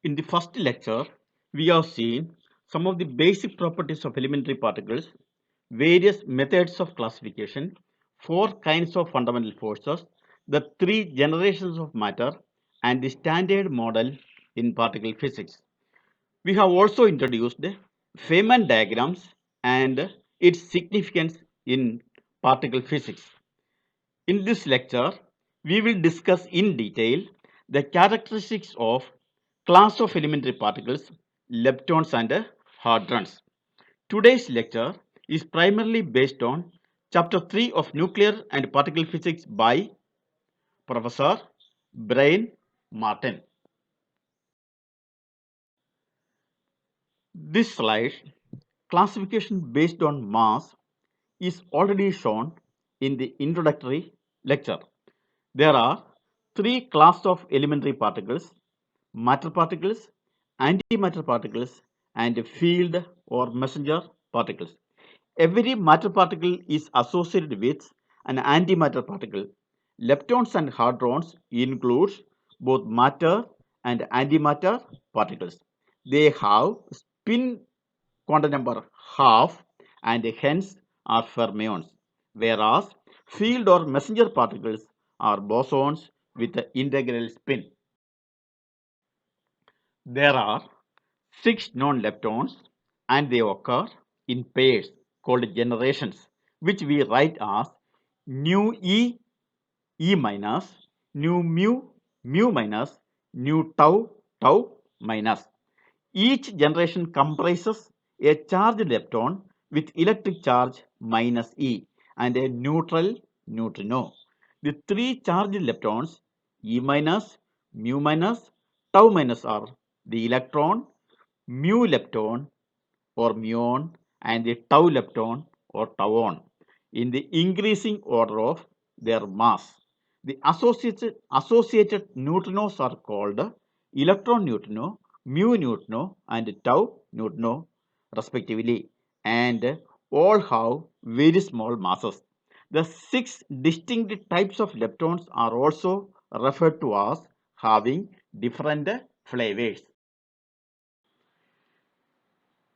In the first lecture, we have seen some of the basic properties of elementary particles, various methods of classification, four kinds of fundamental forces, the three generations of matter, and the standard model in particle physics. We have also introduced Feynman diagrams and its significance in particle physics. In this lecture, we will discuss in detail the characteristics of class of elementary particles, leptons and hadrons. Today's lecture is primarily based on chapter 3 of nuclear and particle physics by Professor Brian Martin. This slide, classification based on mass, is already shown in the introductory lecture. There are three classes of elementary particles: matter particles, antimatter particles, and field or messenger particles. Every matter particle is associated with an antimatter particle. Leptons and hadrons include both matter and antimatter particles. They have spin quantum number half and hence are fermions, whereas field or messenger particles are bosons with the integral spin. There are 6 non-leptons and they occur in pairs called generations, which we write as nu e, e minus, nu mu, mu minus, nu tau, tau minus. Each generation comprises a charged lepton with electric charge minus E and a neutral neutrino. The three charged leptons, E minus, mu minus, tau minus, are the electron, mu lepton or muon, and the tau lepton or tauon in the increasing order of their mass. The associated neutrinos are called electron neutrino, mu neutrino, and tau neutrino respectively, and all have very small masses. The 6 distinct types of leptons are also referred to as having different flavors.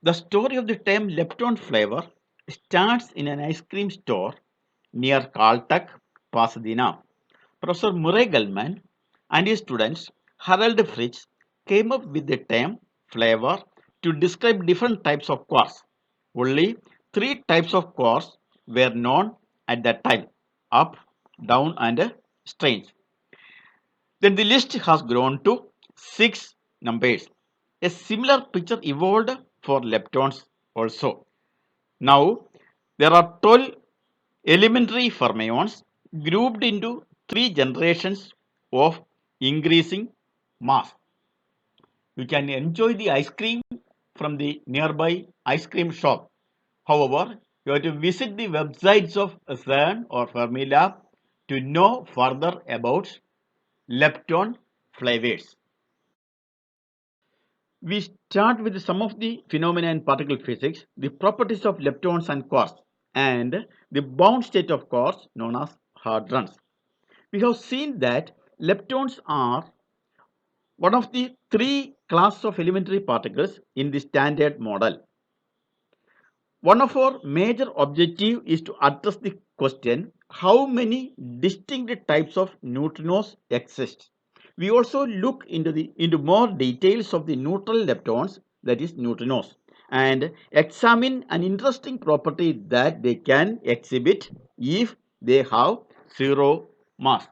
The story of the term Lepton flavor starts in an ice cream store near Caltech, Pasadena. Professor Murray Gell-Mann and his students Harold Fritz came up with the term flavor to describe different types of quarks. Only 3 types of quarks were known at that time: up, down, and strange. Then the list has grown to 6 numbers. A similar picture evolved for leptons also. Now, there are 12 elementary fermions grouped into 3 generations of increasing mass. You can enjoy the ice cream from the nearby ice cream shop. However, you have to visit the websites of CERN or Fermilab to know further about lepton flavors. We start with some of the phenomena in particle physics, the properties of leptons and quarks, and the bound state of quarks known as hadrons. We have seen that leptons are one of the 3 classes of elementary particles in the standard model. One of our major objectives is to address the question how many distinct types of neutrinos exist. We also look into more details of the neutral leptons, that is neutrinos, and examine an interesting property that they can exhibit if they have zero mass.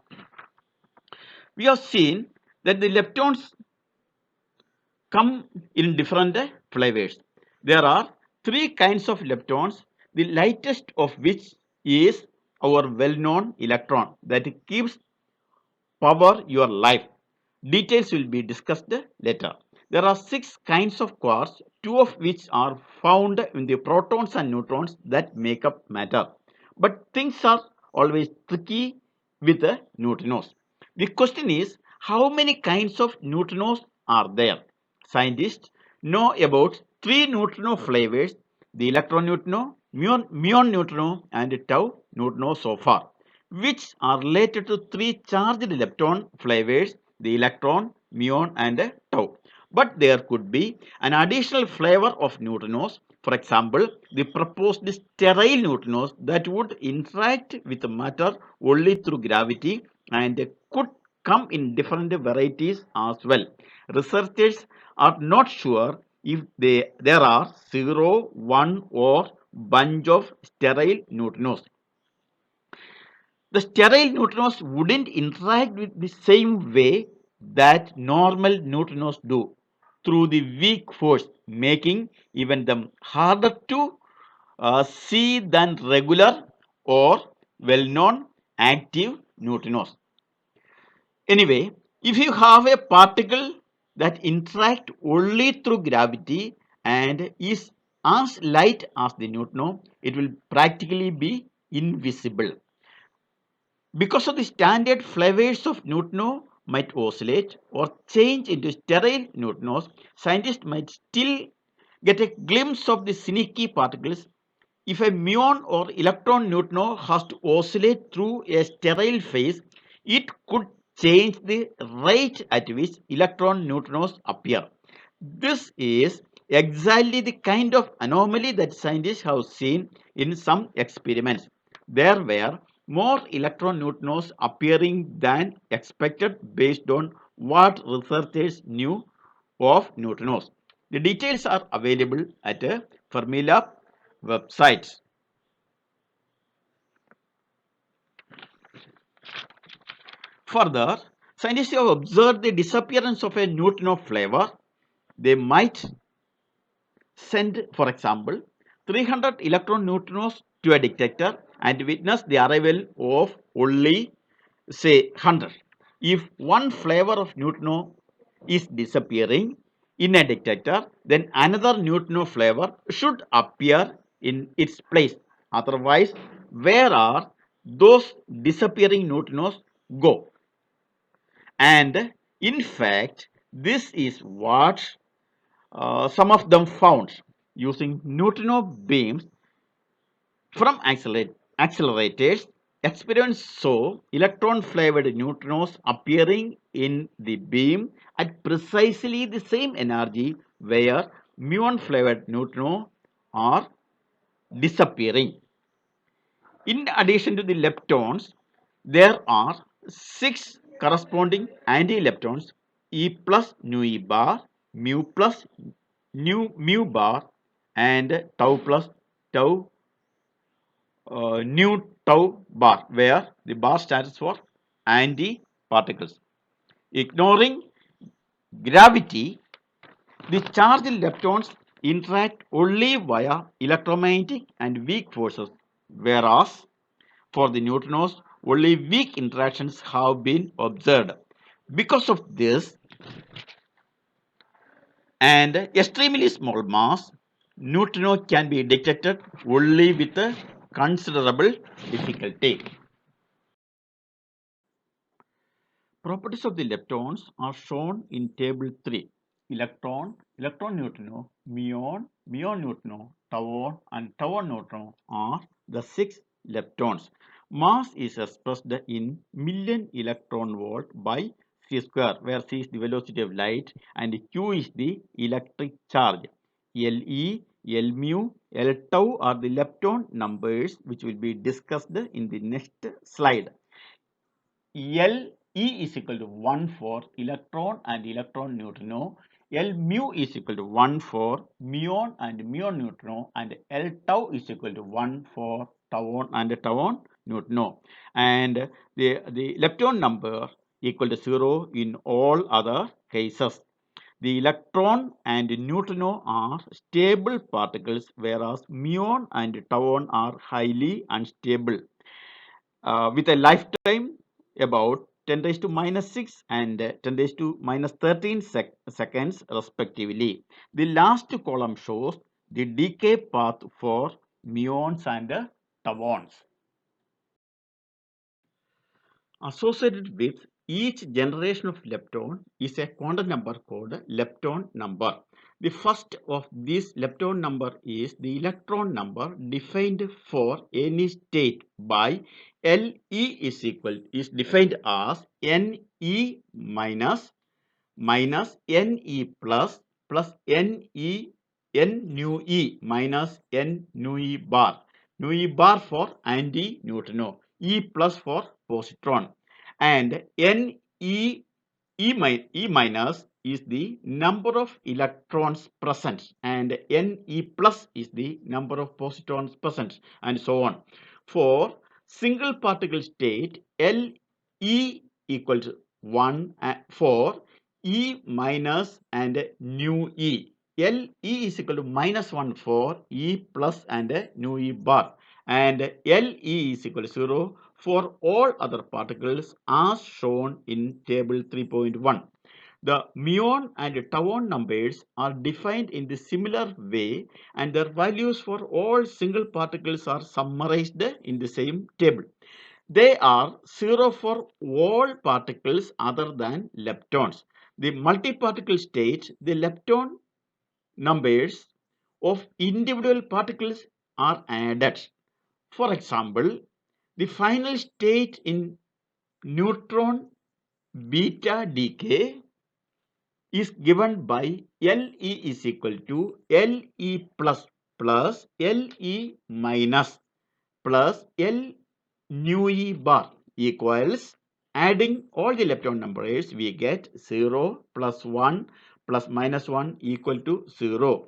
We have seen that the leptons come in different flavors. There are 3 kinds of leptons, the lightest of which is our well-known electron that keeps power your life. Details will be discussed later. There are 6 kinds of quarks, 2 of which are found in the protons and neutrons that make up matter. But things are always tricky with the neutrinos. The question is, how many kinds of neutrinos are there? Scientists know about 3 neutrino flavors: the electron neutrino, muon neutrino, and tau neutrino so far, which are related to 3 charged lepton flavors: the electron, muon, and tau. But there could be an additional flavor of neutrinos, for example, the proposed sterile neutrinos that would interact with matter only through gravity and could come in different varieties as well. Researchers are not sure if there are 0, 1 or bunch of sterile neutrinos. The sterile neutrinos wouldn't interact with the same way that normal neutrinos do through the weak force, making even them harder to see than regular or well-known active neutrinos. Anyway, if you have a particle that interacts only through gravity and is as light as the neutrino, it will practically be invisible. Because of the standard flavors of neutrino might oscillate or change into sterile neutrinos, scientists might still get a glimpse of the sneaky particles. If a muon or electron neutrino has to oscillate through a sterile phase, it could change the rate at which electron neutrinos appear. This is exactly the kind of anomaly that scientists have seen in some experiments. There were more electron neutrinos appearing than expected based on what researchers knew of neutrinos. The details are available at Fermilab websites. Further, scientists have observed the disappearance of a neutrino flavor. They might send, for example, 300 electron neutrinos to a detector and witness the arrival of only, say, 100. If one flavor of neutrino is disappearing in a detector, then another neutrino flavor should appear in its place. Otherwise, where are those disappearing neutrinos go? And in fact, this is what some of them found using neutrino beams from accelerators. Experiments show electron-flavored neutrinos appearing in the beam at precisely the same energy where muon-flavored neutrinos are disappearing. In addition to the leptons, there are 6 corresponding anti-leptons: E plus nu E bar, mu plus mu bar, and tau plus tau nu tau bar, where the bar stands for anti-particles. Ignoring gravity, the charged leptons interact only via electromagnetic and weak forces, whereas for the neutrinos, only weak interactions have been observed. Because of this and extremely small mass, neutrino can be detected only with a considerable difficulty. Properties of the leptons are shown in table 3. Electron, electron neutrino, muon, muon neutrino, tauon and tauon neutrino are the 6 leptons. Mass is expressed in million electron volt by c square, where c is the velocity of light and q is the electric charge. Le, L mu, L tau are the lepton numbers which will be discussed in the next slide. L E is equal to 1 for electron and electron neutrino. L mu is equal to 1 for muon and muon neutrino, and L tau is equal to 1 for tauon and tauon neutrino. And the lepton number equal to 0 in all other cases. The electron and neutrino are stable particles, whereas muon and tauon are highly unstable, with a lifetime about 10 raised to minus 6 and 10 raised to minus 13 seconds respectively. The last column shows the decay path for muons and tauons. Associated with each generation of lepton is a quantum number called lepton number. The first of this lepton number is the electron number defined for any state by Le is defined as Ne minus minus Ne plus N nu E minus N nu E bar. Nu E bar for anti-neutrino, E plus for positron, and E minus is the number of electrons present, and Ne plus is the number of positrons present, and so on. For single particle state, Le equals 1 for E minus and nu E. Le is equal to minus 1 for E plus and nu E bar, and Le is equal to 0 for all other particles as shown in table 3.1. The muon and tauon numbers are defined in the similar way, and their values for all single particles are summarized in the same table. They are 0 for all particles other than leptons. The multiparticle state, the lepton numbers of individual particles are added. For example, the final state in neutron beta decay is given by Le is equal to Le plus plus Le minus plus L nu E bar equals, adding all the lepton numbers, we get 0 plus 1 plus minus 1 equal to 0,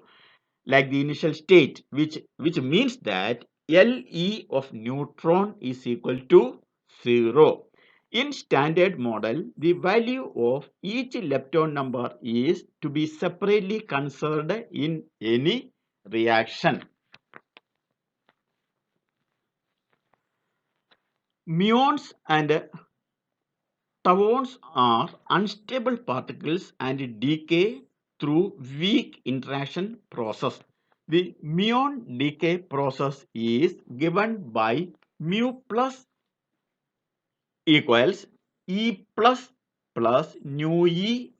like the initial state, which means that Le of neutron is equal to 0. In standard model, the value of each lepton number is to be separately considered in any reaction. Muons and tauons are unstable particles and decay through weak interaction process. The muon decay process is given by mu plus equals E plus plus nu E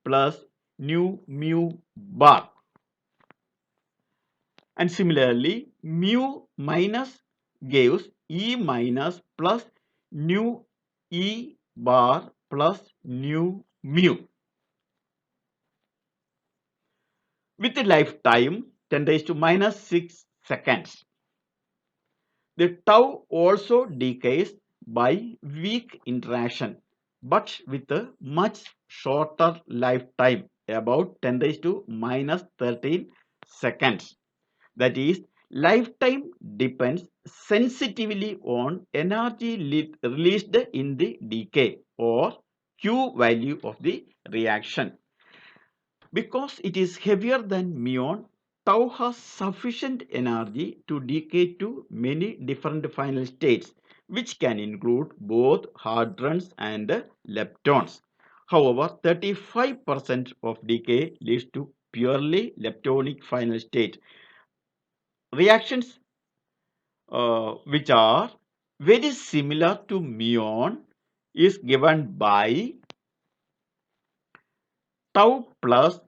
plus nu mu bar. And similarly, mu minus gives E minus plus nu E bar plus nu mu. With a lifetime 10 raised to minus 6 seconds. The tau also decays by weak interaction, but with a much shorter lifetime, about 10 raised to minus 13 seconds. That is, lifetime depends sensitively on energy released in the decay or Q value of the reaction. Because it is heavier than muon, tau has sufficient energy to decay to many different final states, which can include both hadrons and leptons. However, 35% of decay leads to purely leptonic final state. Reactions which are very similar to muon is given by tau plus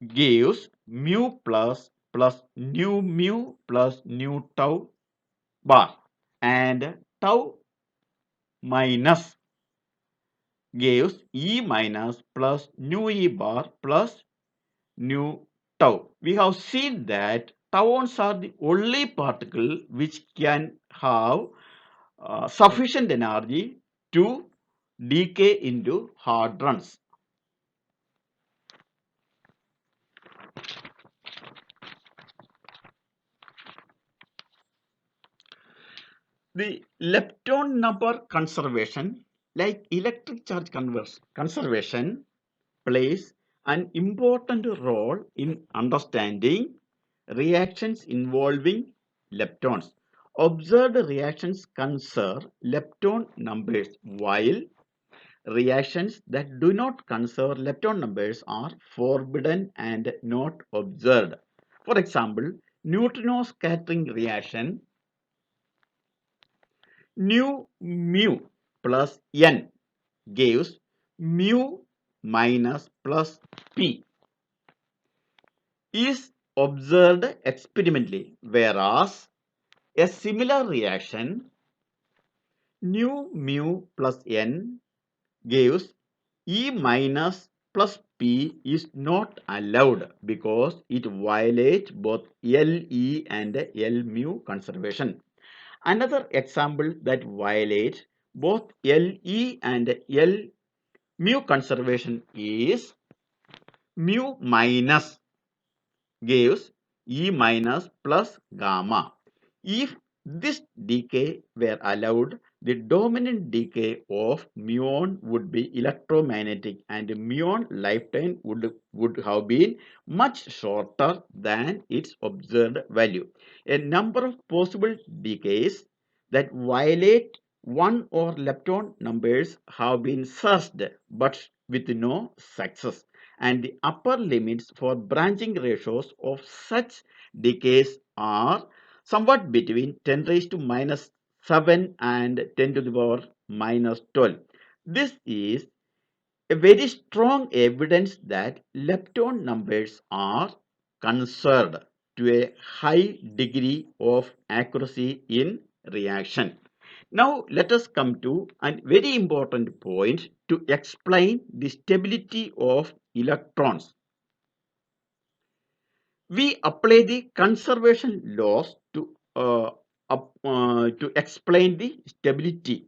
gives mu plus plus nu mu plus nu tau bar, and tau minus gives E minus plus nu E bar plus nu tau. We have seen that tauons are the only particle which can have sufficient energy to decay into hadrons. The lepton number conservation, like electric charge conservation, plays an important role in understanding reactions involving leptons. Observed reactions conserve lepton numbers, while reactions that do not conserve lepton numbers are forbidden and not observed. For example, neutrino scattering reaction, nu mu plus n gives mu minus plus p is observed experimentally, whereas a similar reaction nu mu plus n gives E minus plus P is not allowed because it violates both Le and L mu conservation. Another example that violates both Le and L mu conservation is mu minus gives E minus plus gamma. If this decay were allowed, the dominant decay of muon would be electromagnetic and muon lifetime would have been much shorter than its observed value. A number of possible decays that violate one or lepton numbers have been searched but with no success, and the upper limits for branching ratios of such decays are somewhat between 10 raised to minus 7 and 10 to the power minus 12. This is a very strong evidence that lepton numbers are conserved to a high degree of accuracy in reaction. Now let us come to a very important point to explain the stability of electrons. We apply the conservation laws to explain the stability.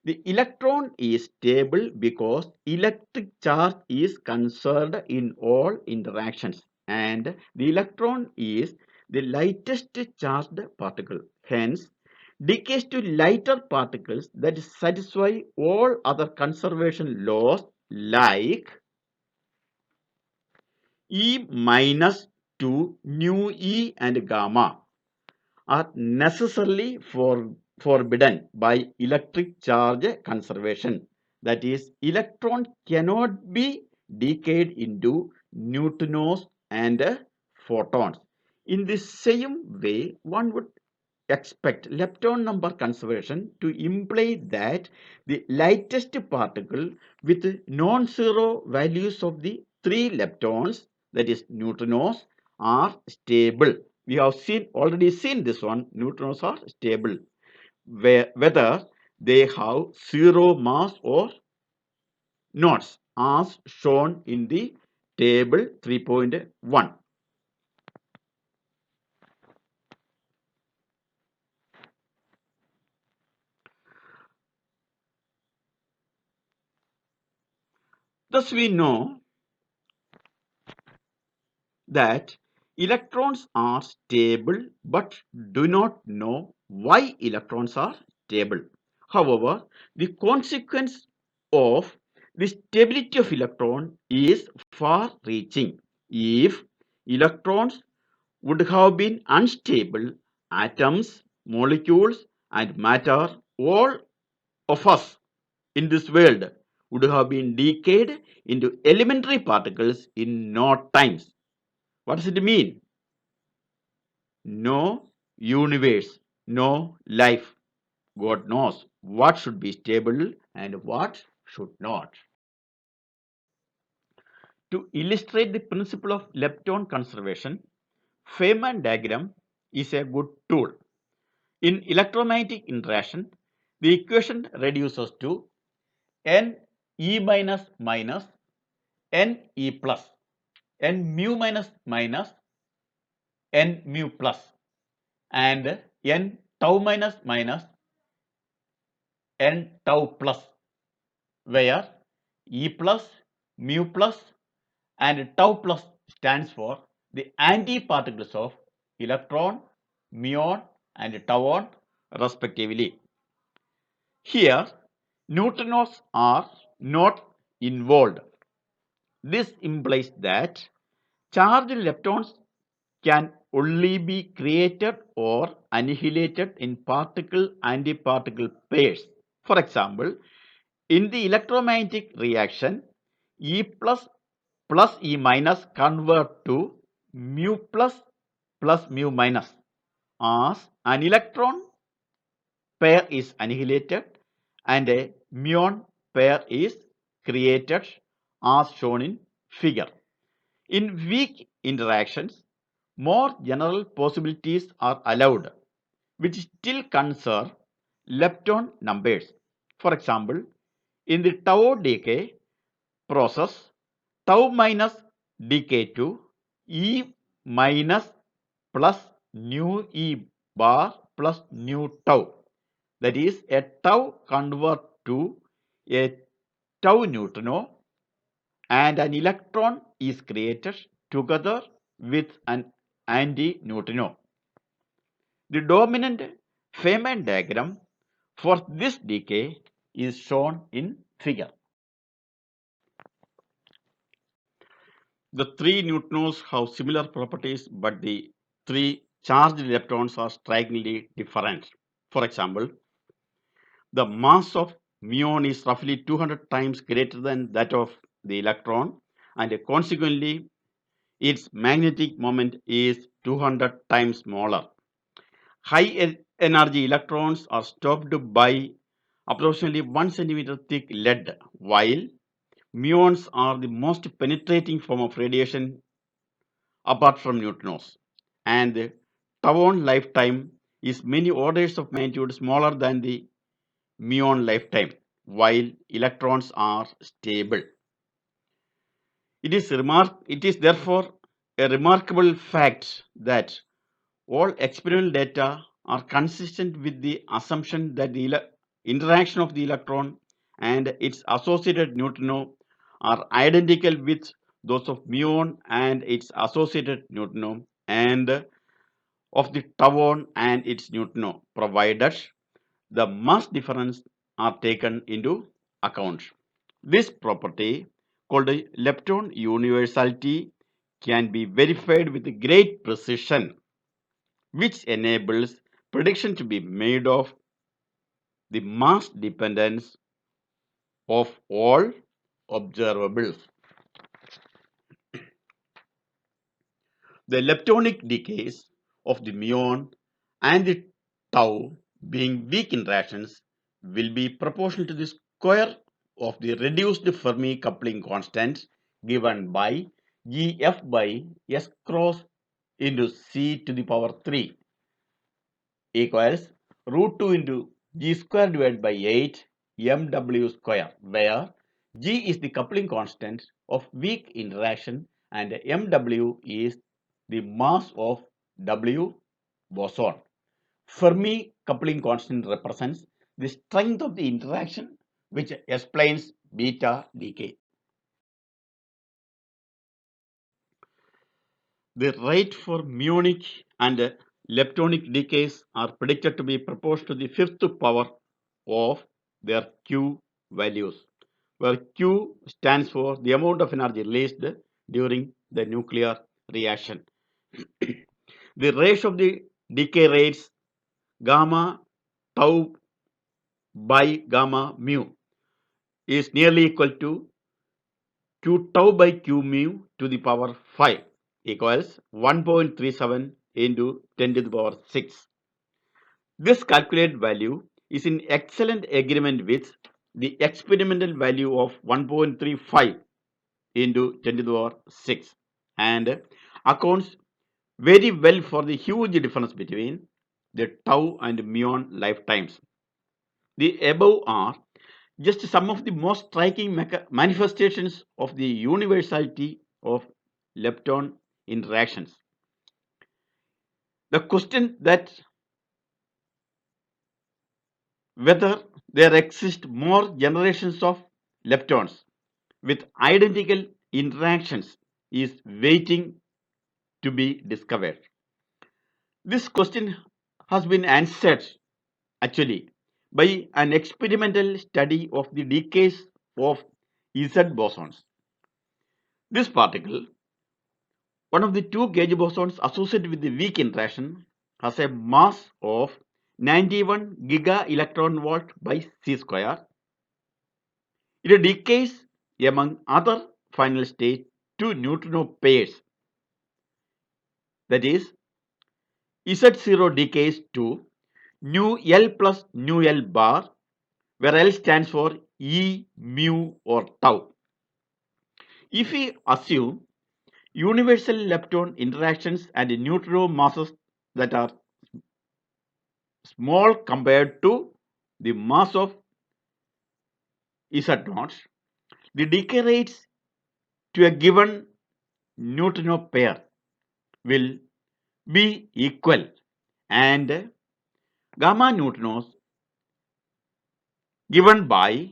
The electron is stable because electric charge is conserved in all interactions, and the electron is the lightest charged particle. Hence, decays to lighter particles that satisfy all other conservation laws like E minus to nu E and gamma are necessarily forbidden by electric charge conservation. That is, electron cannot be decayed into neutrinos and photons. In the same way, one would expect lepton number conservation to imply that the lightest particle with non-zero values of the three leptons, that is neutrinos, are stable. We have already seen this one. Neutrinos are stable, whether they have zero mass or not, as shown in the table 3.1. Thus, we know that electrons are stable but do not know why electrons are stable. However, the consequence of the stability of electron is far reaching. If electrons would have been unstable, atoms, molecules, and matter, all of us in this world, would have been decayed into elementary particles in no times. What does it mean? No universe, no life. God knows what should be stable and what should not. To illustrate the principle of lepton conservation, Feynman diagram is a good tool. In electromagnetic interaction, the equation reduces to n e minus minus n e plus, n mu minus minus n mu plus, and n tau minus minus n tau plus, where E plus, mu plus, and tau plus stands for the antiparticles of electron, muon, and tauon respectively. Here, neutrinos are not involved. This implies that charged leptons can only be created or annihilated in particle-antiparticle pairs. For example, in the electromagnetic reaction, E plus plus E minus convert to mu plus plus mu minus, as an electron pair is annihilated and a muon pair is created, as shown in figure. In weak interactions, more general possibilities are allowed, which still conserve lepton numbers. For example, in the tau decay process, tau minus dk2 E minus plus nu E bar plus nu tau. That is, a tau convert to a tau neutrino and an electron is created together with an anti-neutrino. The dominant Feynman diagram for this decay is shown in figure. The three neutrinos have similar properties, but the three charged leptons are strikingly different. For example, the mass of muon is roughly 200 times greater than that of the electron, and consequently, its magnetic moment is 200 times smaller. High energy electrons are stopped by approximately 1 centimeter thick lead, while muons are the most penetrating form of radiation apart from neutrinos. And the tauon lifetime is many orders of magnitude smaller than the muon lifetime, while electrons are stable. It is therefore a remarkable fact that all experimental data are consistent with the assumption that the interaction of the electron and its associated neutrino are identical with those of muon and its associated neutrino and of the tauon and its neutrino, provided the mass difference are taken into account. This property, called lepton universality, can be verified with great precision, which enables prediction to be made of the mass dependence of all observables. The leptonic decays of the muon and the tau, being weak interactions, will be proportional to the square of the reduced Fermi coupling constant given by Gf by S cross into C to the power 3 equals root 2 into G square divided by 8 mw square, where G is the coupling constant of weak interaction and mw is the mass of W boson. Fermi coupling constant represents the strength of the interaction, which explains beta decay. The rate for muonic and leptonic decays are predicted to be proportional to the fifth power of their Q values, where Q stands for the amount of energy released during the nuclear reaction. The ratio of the decay rates gamma tau by gamma mu is nearly equal to Q tau by Q mu to the power 5 equals 1.37 into 10 to the power 6. This calculated value is in excellent agreement with the experimental value of 1.35 into 10 to the power 6 and accounts very well for the huge difference between the tau and muon lifetimes. The above are just some of the most striking manifestations of the universality of lepton interactions. The question that whether there exist more generations of leptons with identical interactions is waiting to be discovered. This question has been answered actually by an experimental study of the decays of Z bosons. This particle, one of the two gauge bosons associated with the weak interaction, has a mass of 91 giga electron volt by C square. It decays among other final state to neutrino pairs. That is, Z0 decays to nu L plus nu L bar, where L stands for E, mu or tau. If we assume universal lepton interactions and neutrino masses that are small compared to the mass of Z naught, the decay rates to a given neutrino pair will be equal, and gamma neutrinos given by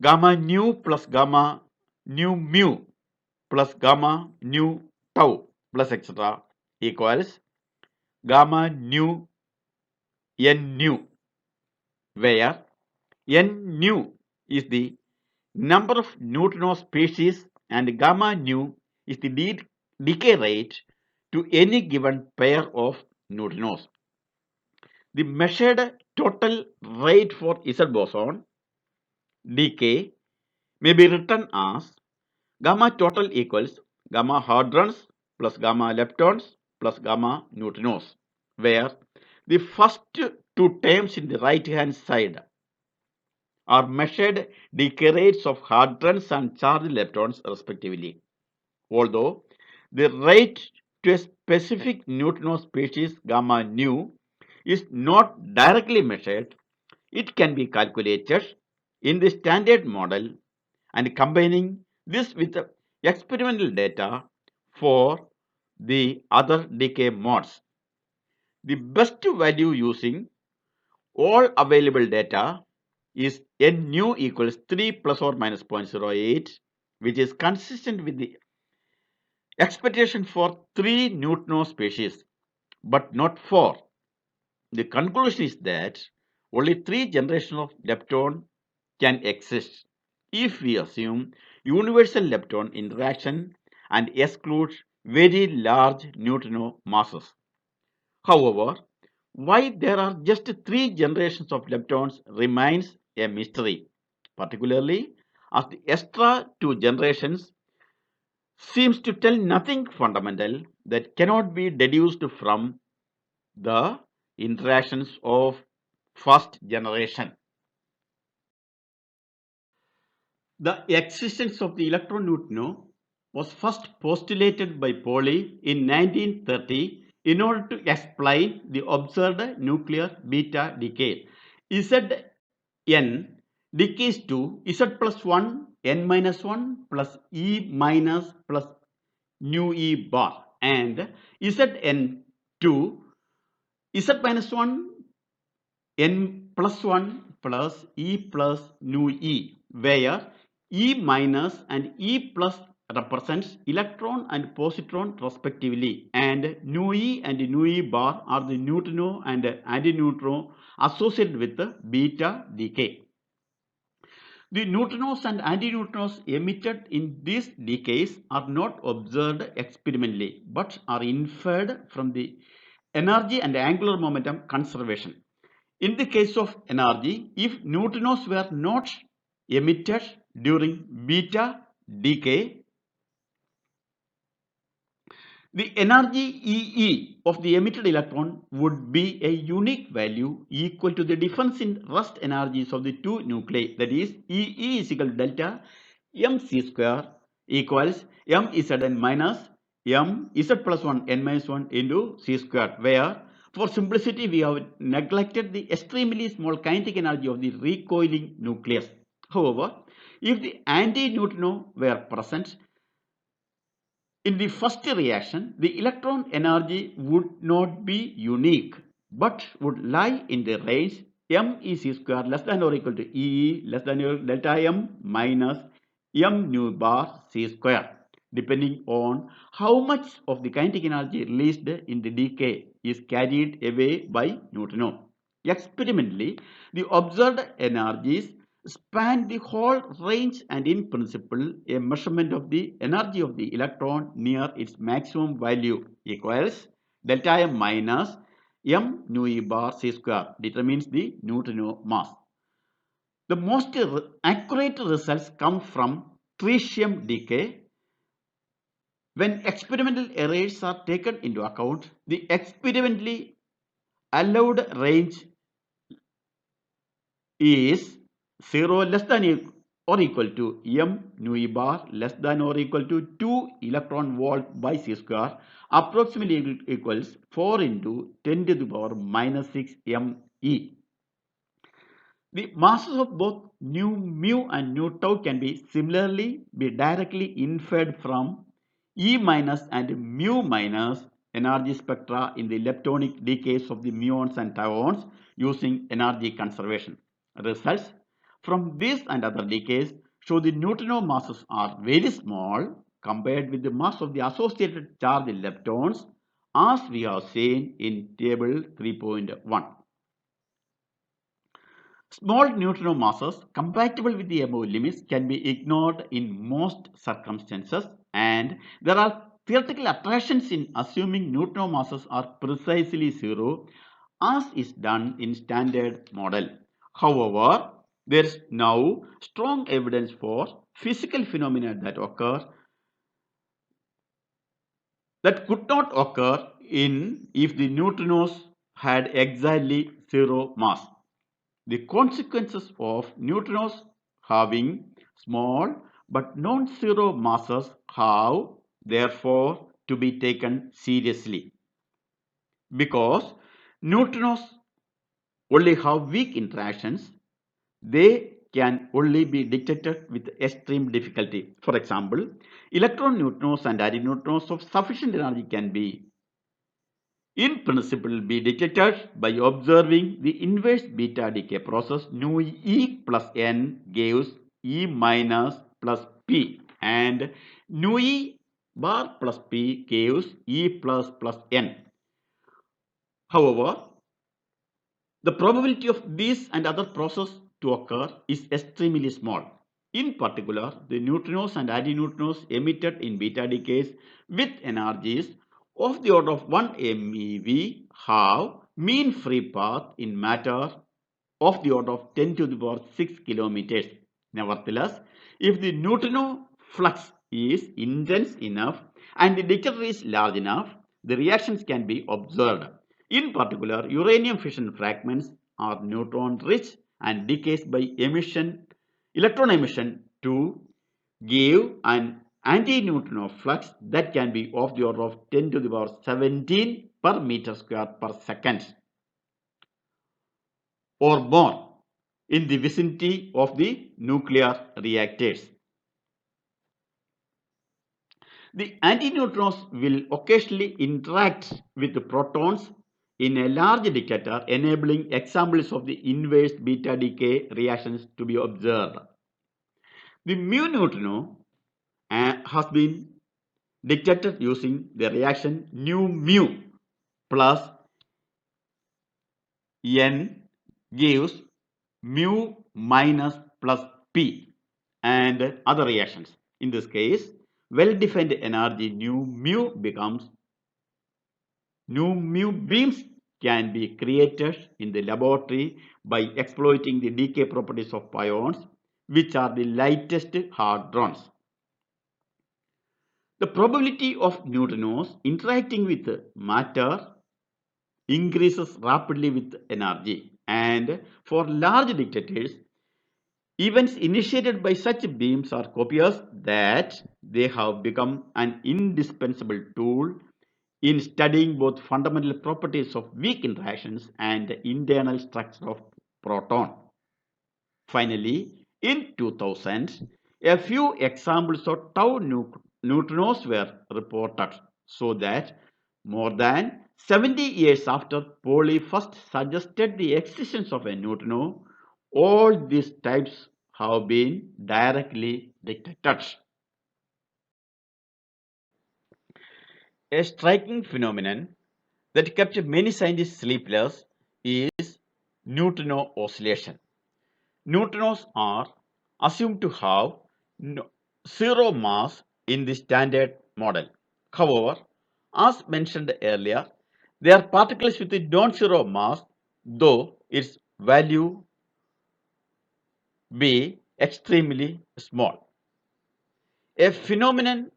gamma nu plus gamma nu mu plus gamma nu tau plus etc. equals gamma nu n nu, where n nu is the number of neutrino species and gamma nu is the decay rate to any given pair of neutrinos. The measured total rate for Z boson decay may be written as gamma total equals gamma hadrons plus gamma leptons plus gamma neutrinos, where the first two terms in the right hand side are measured decay rates of hadrons and charged leptons respectively. Although the rate to a specific neutrino species gamma nu is not directly measured, it can be calculated in the standard model, and combining this with the experimental data for the other decay modes. The best value using all available data is n nu equals 3 plus or minus 0.08, which is consistent with the expectation for 3 neutrino species, but not 4. The conclusion is that only 3 generations of lepton can exist if we assume universal lepton interaction and exclude very large neutrino masses. However, why there are just 3 generations of leptons remains a mystery, particularly as the extra 2 generations seems to tell nothing fundamental that cannot be deduced from the interactions of first generation. The existence of the electron neutrino was first postulated by Pauli in 1930 in order to explain the observed nuclear beta decay. Zn decays to Z plus 1, n minus 1 plus E minus plus nu E bar, and Zn to Z minus 1, n plus 1 plus E plus nu E, where E minus and E plus represents electron and positron respectively, and nu E and nu E bar are the neutrino and antineutrino associated with the beta decay. The neutrinos and antineutrinos emitted in these decays are not observed experimentally, but are inferred from the energy and angular momentum conservation. In the case of energy, if neutrinos were not emitted during beta decay, the energy EE of the emitted electron would be a unique value equal to the difference in rest energies of the two nuclei. That is, EE is equal to delta mc square equals mZn minus mZ plus 1 n minus 1 into c square, where for simplicity we have neglected the extremely small kinetic energy of the recoiling nucleus. However, if the antineutrino were present in the first reaction, the electron energy would not be unique, but would lie in the range mEc square less than or equal to EE less than or delta m minus m nu bar c square, depending on how much of the kinetic energy released in the decay is carried away by neutrino. Experimentally, the observed energies span the whole range, and in principle a measurement of the energy of the electron near its maximum value equals delta m minus m nu e bar c square determines the neutrino mass. The most accurate results come from tritium decay. When experimental errors are taken into account, the experimentally allowed range is 0 less than or equal to m nu e bar less than or equal to 2 electron volt by c square, approximately equals 4 into 10 to the power minus 6 me. The masses of both nu mu and nu tau can be similarly be directly inferred from E minus and mu minus energy spectra in the leptonic decays of the muons and tauons using energy conservation. Results from this and other decays show the neutrino masses are very small compared with the mass of the associated charged leptons, as we have seen in table 3.1. Small neutrino masses compatible with the above limits can be ignored in most circumstances, and there are theoretical attractions in assuming neutrino masses are precisely zero, as is done in standard model. However, there is now strong evidence for physical phenomena that could not occur if the neutrinos had exactly zero mass. The consequences of neutrinos having small but non-zero masses have therefore to be taken seriously, because neutrinos only have weak interactions. They can only be detected with extreme difficulty. For example, electron neutrinos and antineutrinos of sufficient energy can be in principle be detected by observing the inverse beta decay process. Nu E plus N gives E minus plus P, and nu E bar plus P gives E plus N. However, the probability of this and other processes to occur is extremely small. In particular, the neutrinos and antineutrinos emitted in beta decays with energies of the order of 1 MeV have mean free path in matter of the order of 10 to the power 6 kilometers. Nevertheless, if the neutrino flux is intense enough and the detector is large enough, the reactions can be observed. In particular, uranium fission fragments are neutron rich and decays by electron emission to give an anti-neutrino flux that can be of the order of 10 to the power 17 per meter square per second or more in the vicinity of the nuclear reactors. The antineutrinos will occasionally interact with the protons in a large detector, enabling examples of the inverse beta decay reactions to be observed. The mu neutrino has been detected using the reaction nu mu plus N gives mu minus plus P and other reactions. In this case, well-defined energy nu mu beams can be created in the laboratory by exploiting the decay properties of pions, which are the lightest hadrons. The probability of neutrinos interacting with matter increases rapidly with energy, and for large detectors, events initiated by such beams are copious that they have become an indispensable tool in studying both fundamental properties of weak interactions and the internal structure of proton. Finally, in 2000, a few examples of tau neutrinos were reported, so that more than 70 years after Pauli first suggested the existence of a neutrino, all these types have been directly detected. A striking phenomenon that kept many scientists sleepless is neutrino oscillation. Neutrinos are assumed to have zero mass in the standard model. However, as mentioned earlier, they are particles with a non-zero mass, though its value be extremely small. A phenomenon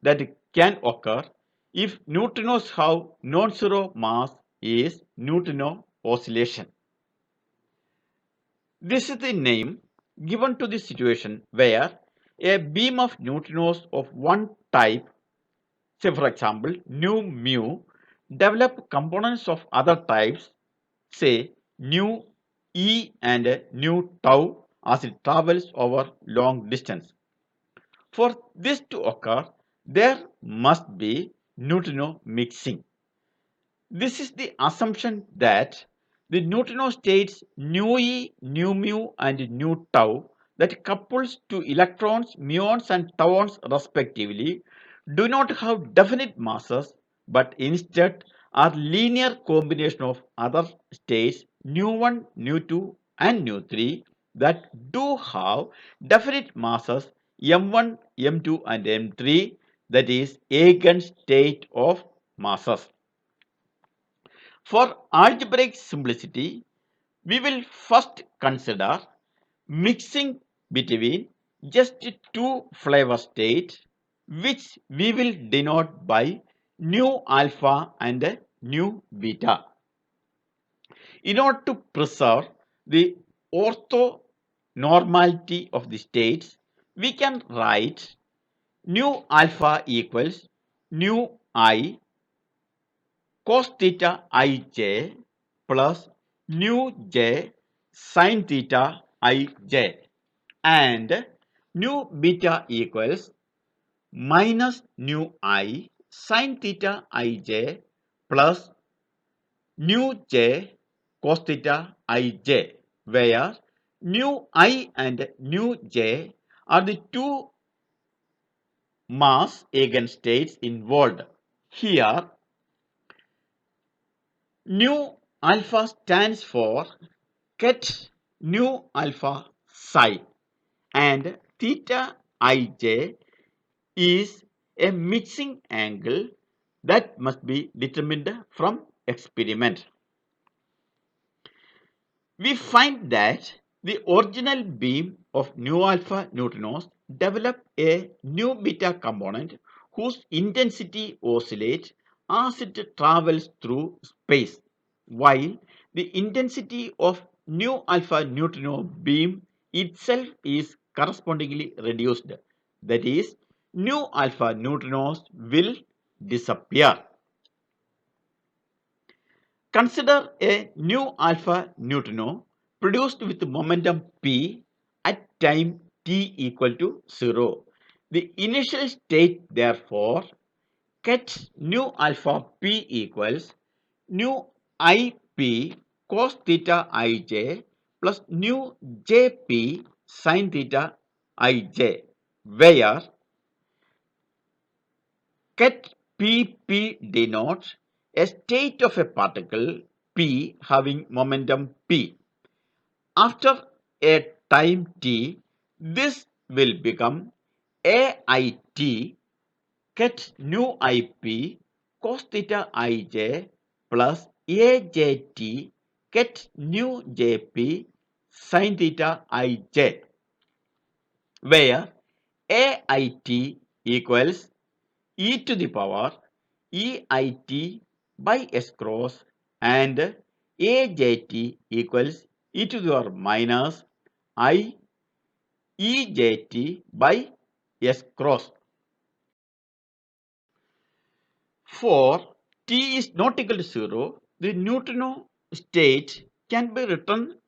that can occur if neutrinos have non-zero mass is neutrino oscillation. This is the name given to the situation where a beam of neutrinos of one type, say for example nu mu, develop components of other types, say nu E and nu tau as it travels over long distance. For this to occur, there must be neutrino mixing. This is the assumption that the neutrino states nu e, nu mu and nu tau that couples to electrons, muons and tauons respectively do not have definite masses but instead are linear combination of other states nu1, nu2 and nu3 that do have definite masses m1, m2 and m3, that is eigenstate of masses. For algebraic simplicity, we will first consider mixing between just two flavor states, which we will denote by nu alpha and nu beta. In order to preserve the orthonormality of the states, we can write nu alpha equals nu I cos theta ij plus nu j sin theta ij and nu beta equals minus nu I sin theta ij plus nu j cos theta ij, where nu I and nu j are the two mass eigenstates involved. Here nu alpha stands for ket nu alpha psi and theta ij is a mixing angle that must be determined from experiment. We find that the original beam of nu alpha neutrinos develop a nu beta component whose intensity oscillates as it travels through space, while the intensity of nu alpha neutrino beam itself is correspondingly reduced. That is, nu alpha neutrinos will disappear. Consider a nu alpha neutrino produced with momentum p at time t equal to 0. The initial state therefore ket nu alpha p equals nu ip cos theta ij plus nu jp sin theta ij, where ket pp denotes a state of a particle p having momentum p. After a time t, this will become AIT ket nu IP cos theta ij plus AJT ket nu JP sin theta ij, where AIT equals e to the power EIT by S cross and AJT equals e to the power minus I EJT by S cross. For t is not equal to 0, the neutrino state can be written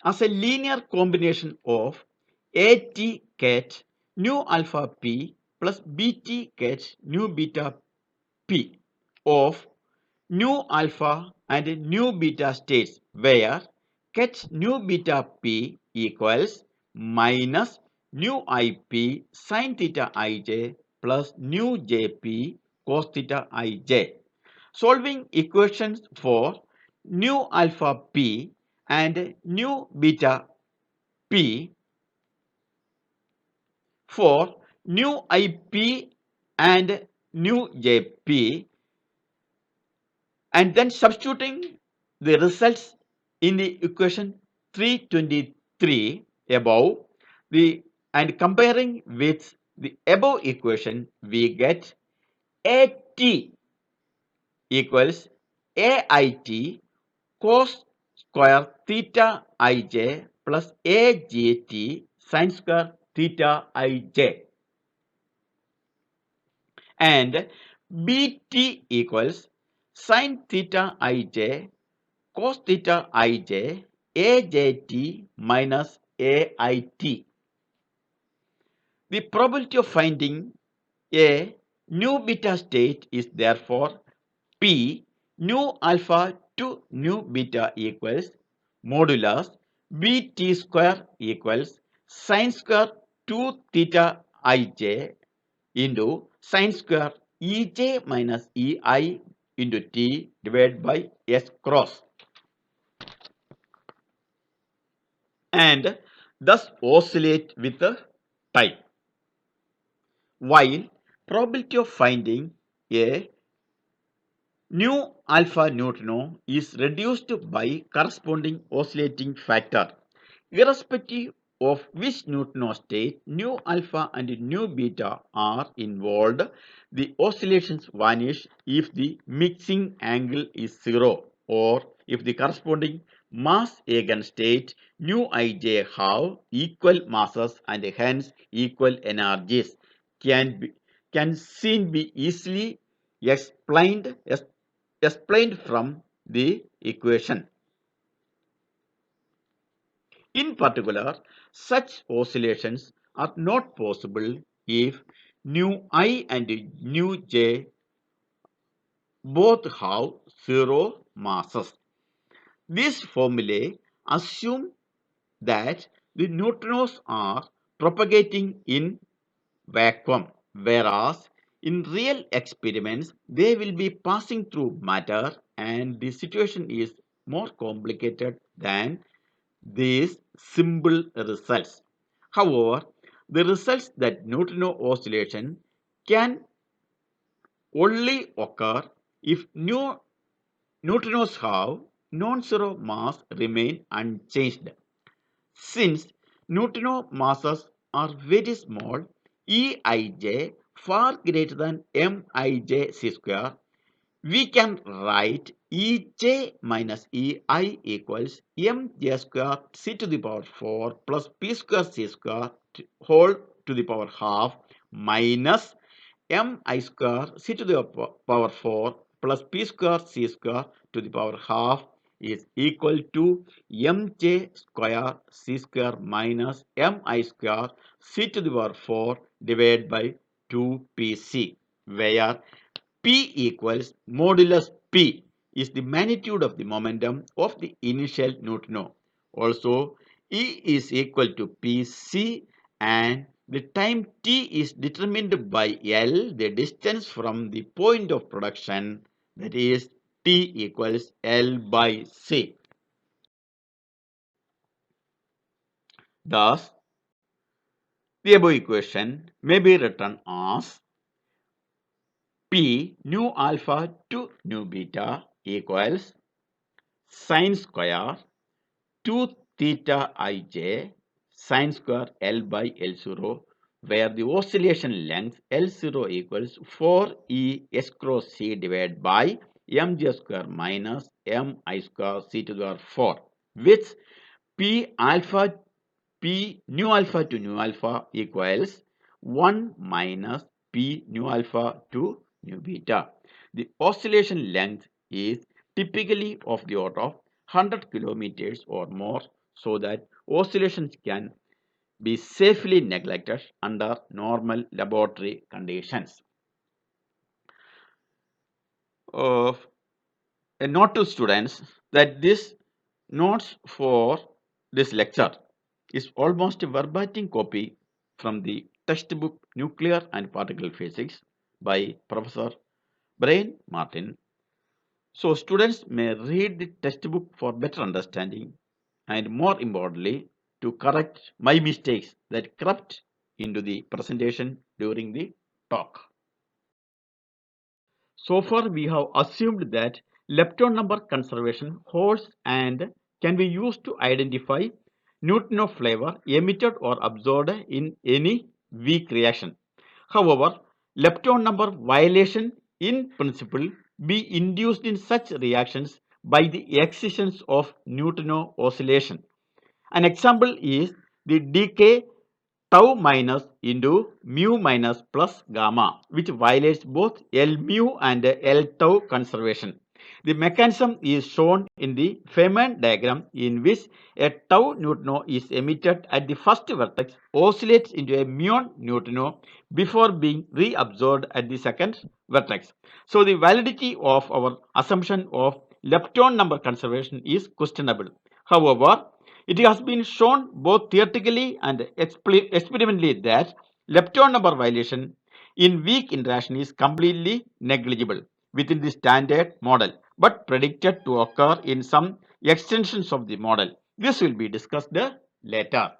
as a linear combination of AT ket nu alpha p plus BT ket nu beta p of nu alpha and nu beta states, where ket nu beta p equals minus nu ip sin theta ij plus nu jp cos theta ij. Solving equations for nu alpha p and nu beta p, for nu ip and nu jp, and then substituting the results in the equation 323 above and comparing with the above equation, we get AT equals AIT cos square theta ij plus AGT sin square theta ij, and BT equals sin theta ij cos theta ij AJT minus AIT. The probability of finding a new beta state is therefore P nu alpha to nu beta equals modulus Bt square equals sin square 2 theta ij into sin square Ej minus Ei into T divided by S cross, and thus oscillate with the time. While probability of finding a new alpha neutrino is reduced by corresponding oscillating factor. Irrespective of which neutrino state nu alpha and nu beta are involved, the oscillations vanish if the mixing angle is zero, or if the corresponding mass eigenstate nu ij have equal masses and hence equal energies can seen be easily explained from the equation. In particular, such oscillations are not possible if nu I and nu j both have zero masses. These formulae assume that the neutrinos are propagating in vacuum, whereas in real experiments they will be passing through matter, and the situation is more complicated than these simple results. However, the results that neutrino oscillation can only occur if neutrinos have non-zero mass remain unchanged. Since neutrino masses are very small, Eij far greater than Mij c square, we can write Ej minus Ei equals mj square c to the power 4 plus p square c square whole to the power half minus mi square c to the power 4 plus p square c square to the power half is equal to mj square c square minus mi square c to the power 4 divided by 2pc, where P equals modulus P is the magnitude of the momentum of the initial neutrino. Also, E is equal to Pc, and the time t is determined by L, the distance from the point of production, that is T equals L by C. Thus, the above equation may be written as P nu alpha to nu beta equals sin square 2 theta ij sin square L by L0, where the oscillation length L0 equals 4E S cross C divided by mj square minus mi square c to the power 4, which P alpha P nu alpha to nu alpha equals 1 minus P nu alpha to nu beta. The oscillation length is typically of the order of 100 kilometers or more, so that oscillations can be safely neglected under normal laboratory conditions. A note to students that this notes for this lecture is almost a verbatim copy from the textbook Nuclear and Particle Physics by Professor Brian Martin. So students may read the textbook for better understanding and, more importantly, to correct my mistakes that crept into the presentation during the talk. So far we have assumed that lepton number conservation holds and can be used to identify neutrino flavor emitted or absorbed in any weak reaction. However, lepton number violation in principle be induced in such reactions by the existence of neutrino oscillation. An example is the decay tau minus into mu minus plus gamma, which violates both L mu and L tau conservation. The mechanism is shown in the Feynman diagram, in which a tau neutrino is emitted at the first vertex, oscillates into a muon neutrino before being reabsorbed at the second vertex. So the validity of our assumption of lepton number conservation is questionable. However, it has been shown both theoretically and experimentally that lepton number violation in weak interaction is completely negligible within the standard model, but predicted to occur in some extensions of the model. This will be discussed later.